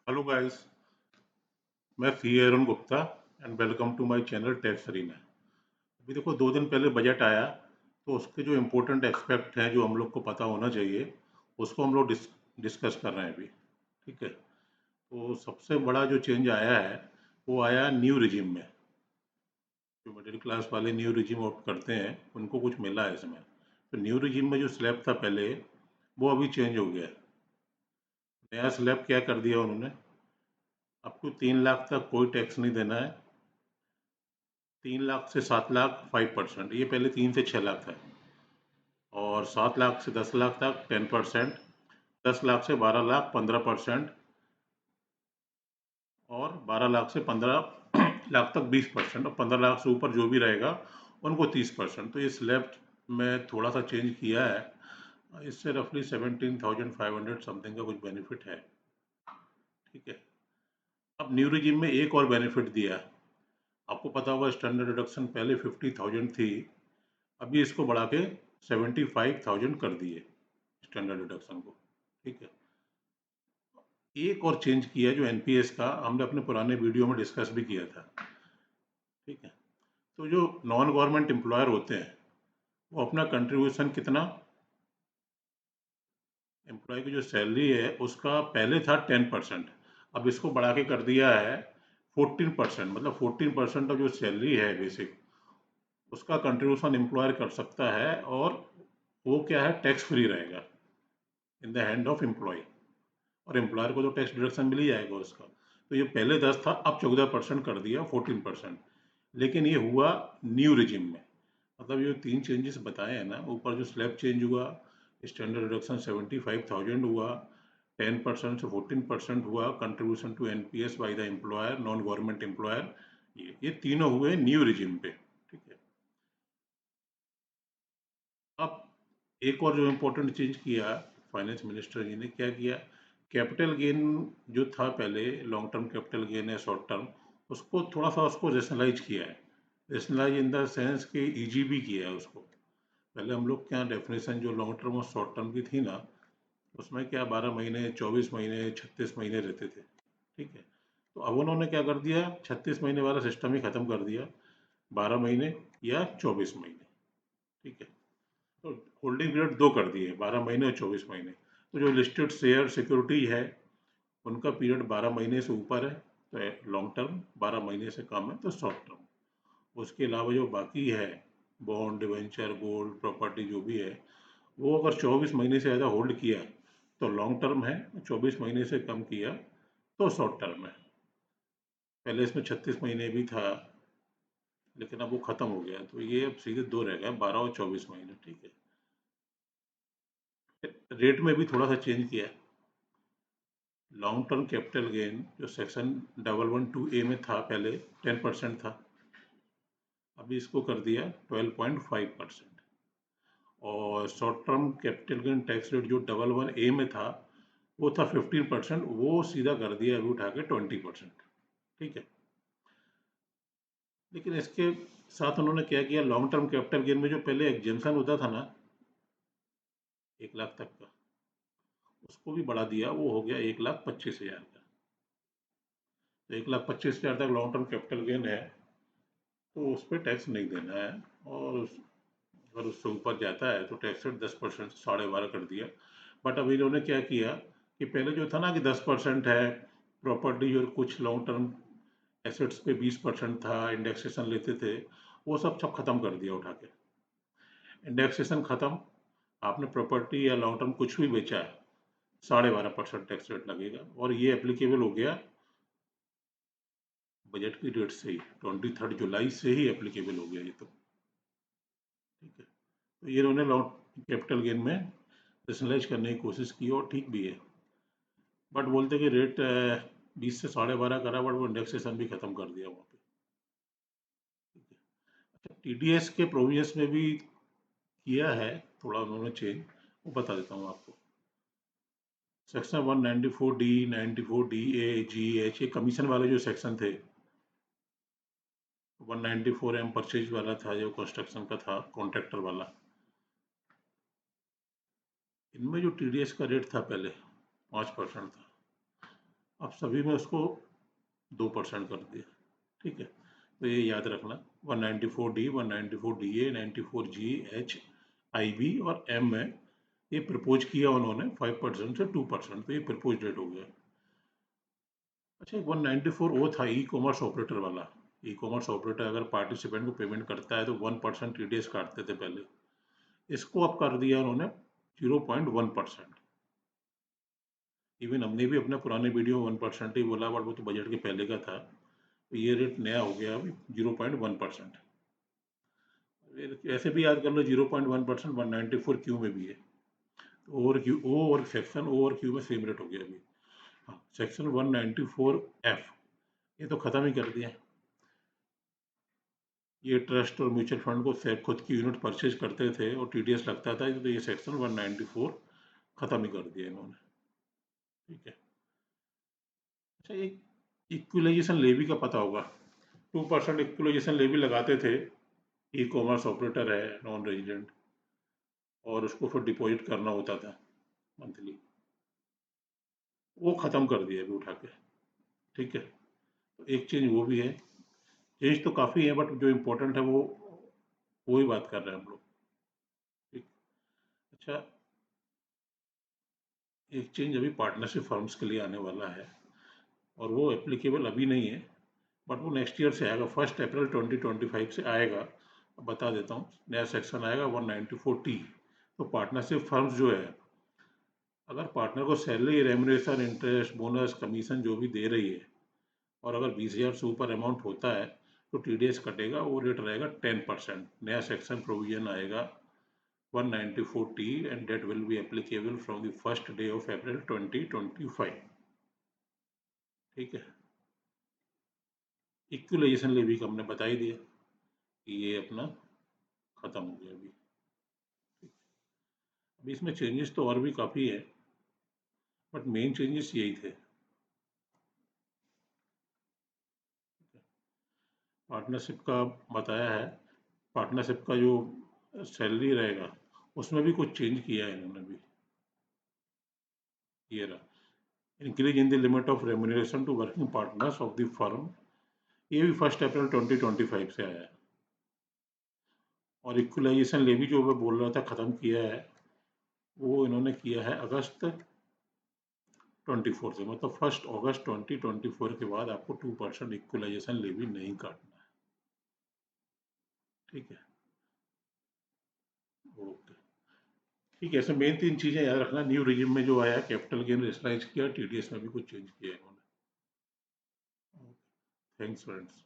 Hello guys, मैं C Arun Gupta and welcome to my channel Tax Arena. अभी देखो 2 दिन पहले बजट आया तो उसके जो इम्पोर्टेंट एस्पेक्ट हैं जो हम लोग को पता होना चाहिए उसको हम लोग डिस्कस कर रहे हैं अभी। ठीक है, तो सबसे बड़ा जो चेंज आया है वो आया न्यू रिजीम में। जो मिडिल क्लास वाले न्यू रिजीम ऑप्ट करते हैं उनको कुछ मिला है इसमें। तो न्यू रिजीम में जो स्लैब था पहले वो अभी चेंज हो गया है। नया स्लैब क्या कर दिया उन्होंने, आपको 3 लाख तक कोई टैक्स नहीं देना है। 3 लाख से 7 लाख 5%, ये पहले 3 से 6 लाख था। और 7 लाख से 10 लाख तक 10%, 10 लाख से 12 लाख 15%, और 12 लाख से 15 लाख तक 20%, और 15 लाख से ऊपर जो भी रहेगा उनको 30%। तो ये स्लैब में थोड़ा सा चेंज किया है, इससे रफली 17,500 समथिंग का कुछ बेनिफिट है। ठीक है, अब न्यू रिजीम में एक और बेनिफिट दिया है। आपको पता होगा स्टैंडर्ड डिडक्शन पहले 50,000 थी, अभी इसको बढ़ा के 75,000 कर दिए स्टैंडर्ड डिडक्शन को। ठीक है, एक और चेंज किया जो एनपीएस का हमने अपने पुराने वीडियो में डिस्कस भी किया था। ठीक है, तो जो नॉन गवर्नमेंट एम्प्लॉयर होते हैं वो अपना कंट्रीब्यूशन कितना, एम्प्लॉय की जो सैलरी है उसका पहले था 10%, अब इसको बढ़ा के कर दिया है 14%। मतलब 14% ऑफ जो सैलरी है बेसिक, उसका कंट्रीब्यूशन एम्प्लॉयर कर सकता है, और वो क्या है, टैक्स फ्री रहेगा in the hand of employee. और एम्प्लॉयर को तो टैक्स डिडक्शन मिल ही जाएगा उसका। तो ये पहले 10 था, अब 14% कर दिया, 14%। लेकिन ये हुआ न्यू रिजिम में। मतलब ये 3 चेंजेस बताए हैं ना, ऊपर जो स्लैब चेंज हुआ, स्टैंडर्ड डिडक्शन 75,000 हुआ, 10% से 14% हुआ, contribution to NPS by the employer, non government employer, ये तीनों हुए न्यू रिजिम पे। ठीक है, अब एक और जो इम्पोर्टेंट चेंज किया फाइनेंस मिनिस्टर जी ने, क्या किया, कैपिटल गेन जो था पहले, लॉन्ग टर्म कैपिटल गेन है, शॉर्ट टर्म, उसको थोड़ा सा उसको रेशनलाइज किया है। रेशनलाइज इन द सेंस कि ईजी भी किया है उसको। पहले हम लोग क्या डेफिनेशन जो लॉन्ग टर्म और शॉर्ट टर्म की थी ना, उसमें क्या 12 महीने, 24 महीने, 36 महीने रहते थे। ठीक है, तो अब उन्होंने क्या कर दिया, 36 महीने वाला सिस्टम ही खत्म कर दिया, 12 महीने या 24 महीने। ठीक है, तो होल्डिंग पीरियड दो कर दिए, 12 महीने और 24 महीने। तो जो लिस्टेड शेयर सिक्योरिटी है उनका पीरियड 12 महीने से ऊपर है तो लॉन्ग टर्म, 12 महीने से कम है तो शॉर्ट टर्म। उसके अलावा जो बाकी है, बॉन्ड, डिवेंचर, गोल्ड, प्रॉपर्टी जो भी है, वो अगर 24 महीने से ज़्यादा होल्ड किया तो लॉन्ग टर्म है, 24 महीने से कम किया तो शॉर्ट टर्म है। पहले इसमें 36 महीने भी था, लेकिन अब वो खत्म हो गया, तो ये अब सीधे दो रह गए, 12 और 24 महीने। ठीक है, रेट में भी थोड़ा सा चेंज किया। लॉन्ग टर्म कैपिटल गेन जो सेक्शन 112A में था पहले 10% था, अभी इसको कर दिया 12.5%। और short term capital gain tax rate जो 11A में था वो था 15%, वो सीधा कर दिया अभी उठा के 20%। ठीक है, लेकिन इसके साथ उन्होंने क्या किया, लॉन्ग टर्म कैपिटल गेन में जो पहले एग्जेम्पशन होता था ना 1 लाख तक का, उसको भी बढ़ा दिया, वो हो गया 1,25,000 का। तो 1,25,000 तक लॉन्ग टर्म कैपिटल गेन है तो उस पर टैक्स नहीं देना है, और अगर उससे ऊपर जाता है तो टैक्स रेट 10% से 12.5 कर दिया। बट अभी इन्होंने क्या किया कि पहले जो था ना कि 10% है प्रॉपर्टी और कुछ लॉन्ग टर्म एसेट्स पे 20% था, इंडेक्सेशन लेते थे, वो सब सब खत्म कर दिया उठा के। इंडेक्सेशन खत्म, आपने प्रॉपर्टी या लॉन्ग टर्म कुछ भी बेचा है, 12.5% टैक्स रेट लगेगा, और ये एप्लीकेबल हो गया बजट की डेट से ही, 23 जुलाई से ही एप्लीकेबल हो गया ये तो। ठीक है, तो ये इन्होंने लॉन्ग कैपिटल गेन में रेशनलाइज करने की कोशिश की और ठीक भी है। बट बोलते कि रेट 20 से 12.5 करा, बट वो इंडेक्सेशन भी खत्म कर दिया वहाँ पे। ठीक है, अच्छा टीडीएस के प्रोविजंस में भी किया है थोड़ा उन्होंने चेंज, वो बता देता हूँ आपको। सेक्शन 194D, 94DA, GH, ये कमीशन वाले जो सेक्शन थे, 194M परचेज वाला था जो कंस्ट्रक्शन का था, कॉन्ट्रैक्टर वाला, इनमें जो टीडीएस का रेट था पहले 5% था, अब सभी में उसको 2% कर दिया। ठीक है, तो ये याद रखना 194D, 194DA, 94G, H, IB और M में ये प्रपोज किया उन्होंने 5% से 2%, तो ये प्रपोज रेट हो गया। अच्छा, 194 वो था ई कॉमर्स ऑपरेटर वाला। ई कॉमर्स ऑपरेटर अगर पार्टिसिपेंट को पेमेंट करता है तो 1% TDS काटते थे पहले, इसको अब कर दिया उन्होंने 0.1%। इवन हमने भी अपने पुराने वीडियो में 1% ही बोला, बट वो तो बजट के पहले का था। तो ये रेट नया हो गया अभी 0.1%। ऐसे भी याद कर लो 0.1% 194 क्यू में भी है। तो ओवर क्यू ओ और सेक्शन ओ और क्यू में सेम रेट हो गया अभी। हाँ, सेक्शन 194F ये तो खत्म ही कर दिया। ये ट्रस्ट और म्यूचुअल फंड को सेट खुद की यूनिट परचेज करते थे और TDS लगता था, तो ये सेक्शन 194 खत्म ही कर दिया इन्होंने। ठीक है। अच्छा, एक इक्विलाइजेशन लेवी का पता होगा, 2% इक्विलाइजेशन लेवी लगाते थे। ई कॉमर्स ऑपरेटर है नॉन रेजिडेंट, और उसको फिर डिपॉजिट करना होता था मंथली, वो खत्म कर दिया अभी उठा के। ठीक है, तो एक चेंज वो भी है। चेंज तो काफ़ी है, बट जो इम्पोर्टेंट है वो ही बात कर रहे हैं हम लोग। ठीक। अच्छा, एक चेंज अभी पार्टनरशिप फर्म्स के लिए आने वाला है, और वो एप्लीकेबल अभी नहीं है, बट वो नेक्स्ट ईयर से आएगा, 1 अप्रैल 2025 से आएगा। बता देता हूँ, नया सेक्शन आएगा 194T। तो पार्टनरशिप फर्म्स जो है, अगर पार्टनर को salary, remuneration, interest, bonus, commission जो भी दे रही है, और अगर 20,000 से ऊपर अमाउंट होता है तो TDS कटेगा, वो रेट रहेगा 10%। नया सेक्शन प्रोविजन आएगा 194T and that will be applicable from the first day of April 2025। ठीक है। इक्विलाइजेशन लेवी का हमने बता ही दिया कि ये अपना खत्म हो गया अभी। अभी इसमें चेंजेस तो और भी काफ़ी है, बट मेन चेंजेस यही थे। पार्टनरशिप का बताया है। पार्टनरशिप का जो सैलरी रहेगा उसमें भी कुछ चेंज किया है इन्होंने भी। ये रहा, increase in the limit of remuneration to working partners of the firm, ये भी 1 अप्रैल 2025 से आया है। और इक्वलाइजेशन लेवी जो मैं बोल रहा था ख़त्म किया है, वो इन्होंने किया है अगस्त 24 से, मतलब 1 अगस्त 2024 के बाद आपको 2% इक्वलाइजेशन लेवी नहीं काटना है। ठीक है, ओके। ठीक है, ऐसे मेन 3 चीज़ें याद रखना। न्यू रिजिम में जो आया, कैपिटल गेन रेशनलाइज किया, TDS में भी कुछ चेंज किया है इन्होंने। Thanks friends.